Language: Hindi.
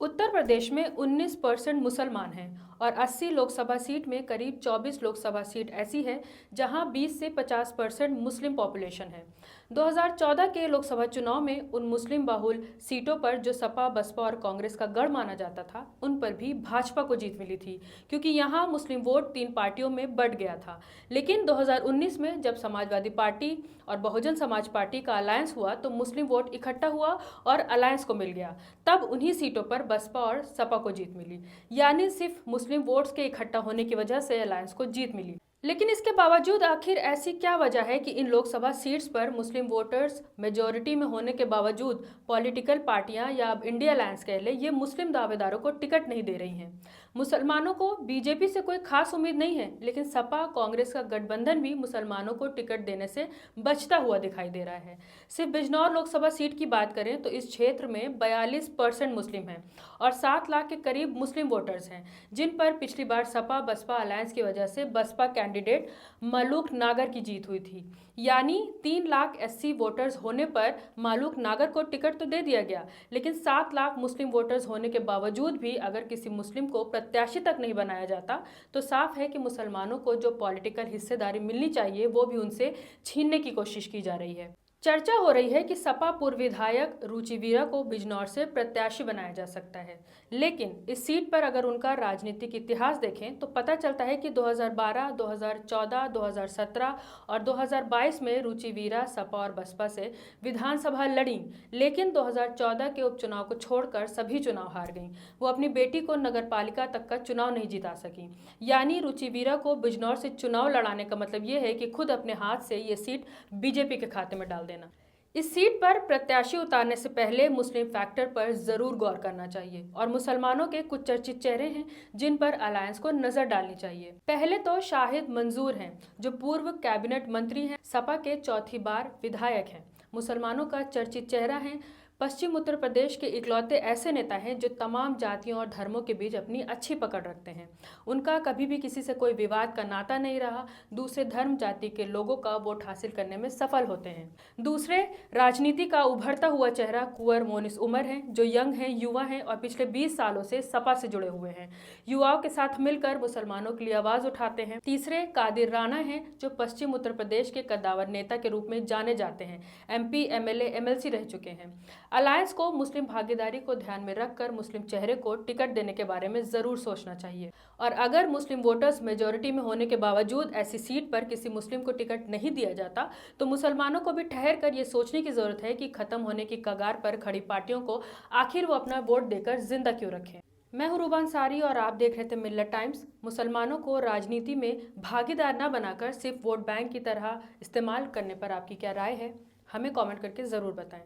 उत्तर प्रदेश में 19% मुसलमान हैं और 80 लोकसभा सीट में करीब 24 लोकसभा सीट ऐसी है जहां 20 से 50% मुस्लिम पॉपुलेशन है। 2014 के लोकसभा चुनाव में उन मुस्लिम बहुल सीटों पर जो सपा, बसपा और कांग्रेस का गढ़ माना जाता था, उन पर भी भाजपा को जीत मिली थी, क्योंकि यहां मुस्लिम वोट तीन पार्टियों में बंट गया था। लेकिन 2019 में जब समाजवादी पार्टी और बहुजन समाज पार्टी का अलायंस हुआ तो मुस्लिम वोट इकट्ठा हुआ और अलायंस को मिल गया। तब उन्हीं सीटों पर बसपा और सपा को जीत मिली, यानी सिर्फ मुस्लिम वोट्स के इकट्ठा होने की वजह से अलायंस को जीत मिली। लेकिन इसके बावजूद आखिर ऐसी क्या वजह है कि इन लोकसभा सीट्स पर मुस्लिम वोटर्स मेजॉरिटी में होने के बावजूद पॉलिटिकल पार्टियां या अब इंडिया अलायंस कह ले, ये मुस्लिम दावेदारों को टिकट नहीं दे रही हैं। मुसलमानों को बीजेपी से कोई खास उम्मीद नहीं है, लेकिन सपा कांग्रेस का गठबंधन भी मुसलमानों को टिकट देने से बचता हुआ दिखाई दे रहा है। सिर्फ बिजनौर लोकसभा सीट की बात करें तो इस क्षेत्र में 42% मुस्लिम हैं और 7 लाख के करीब मुस्लिम वोटर्स हैं, जिन पर पिछली बार सपा बसपा अलायंस की वजह से बसपा कैंडिडेट मालूक नागर की जीत हुई थी। यानी 3 लाख एससी वोटर्स होने पर मालूक नागर को टिकट तो दे दिया गया, लेकिन 7 लाख मुस्लिम वोटर्स होने के बावजूद भी अगर किसी मुस्लिम को प्रत्याशी तक नहीं बनाया जाता तो साफ है कि मुसलमानों को जो पॉलिटिकल हिस्सेदारी मिलनी चाहिए वो भी उनसे छीनने की कोशिश की जा रही है। चर्चा हो रही है कि सपा पूर्व विधायक रुचि वीरा को बिजनौर से प्रत्याशी बनाया जा सकता है, लेकिन इस सीट पर अगर उनका राजनीतिक इतिहास देखें तो पता चलता है कि 2012, 2014, 2017 और 2022 में रुचि वीरा सपा और बसपा से विधानसभा लड़ी, लेकिन 2014 के उपचुनाव को छोड़कर सभी चुनाव हार गईं। वो अपनी बेटी को नगरपालिका तक का चुनाव नहीं जिता सकी। यानी रुचि वीरा को बिजनौर से चुनाव लड़ाने का मतलब ये है कि खुद अपने हाथ से ये सीट बीजेपी के खाते में डाल देना। इस सीट पर प्रत्याशी उतारने से पहले मुस्लिम फैक्टर पर जरूर गौर करना चाहिए और मुसलमानों के कुछ चर्चित चेहरे हैं जिन पर अलायंस को नजर डालनी चाहिए। पहले तो शाहिद मंजूर हैं, जो पूर्व कैबिनेट मंत्री हैं, सपा के चौथी बार विधायक हैं, मुसलमानों का चर्चित चेहरा है। पश्चिम उत्तर प्रदेश के इकलौते ऐसे नेता हैं जो तमाम जातियों और धर्मों के बीच अपनी अच्छी पकड़ रखते हैं। उनका कभी भी किसी से कोई विवाद का नाता नहीं रहा, दूसरे धर्म जाति के लोगों का वोट हासिल करने में सफल होते हैं। दूसरे राजनीति का उभरता हुआ चेहरा कुंवर मोनिस उमर हैं, जो यंग हैं, युवा हैं और पिछले 20 सालों से सपा से जुड़े हुए हैं। युवाओं के साथ मिलकर मुसलमानों के लिए आवाज उठाते हैं। तीसरे कादिर राणा हैं, जो पश्चिम उत्तर प्रदेश के कद्दावर नेता के रूप में जाने जाते हैं, MP, MLA, MLC रह चुके हैं। अलायंस को मुस्लिम भागीदारी को ध्यान में रखकर मुस्लिम चेहरे को टिकट देने के बारे में जरूर सोचना चाहिए और अगर मुस्लिम वोटर्स मेजॉरिटी में होने के बावजूद ऐसी सीट पर किसी मुस्लिम को टिकट नहीं दिया जाता तो मुसलमानों को भी ठहर कर ये सोचने की जरूरत है कि खत्म होने की कगार पर खड़ी पार्टियों को आखिर वो अपना वोट देकर जिंदा क्यों रखें। मैं हूं रूबा अंसारी और आप देख रहे थे मिल्लत टाइम्स। मुसलमानों को राजनीति में भागीदार न बनाकर सिर्फ वोट बैंक की तरह इस्तेमाल करने पर आपकी क्या राय है, हमें कमेंट करके ज़रूर बताएं।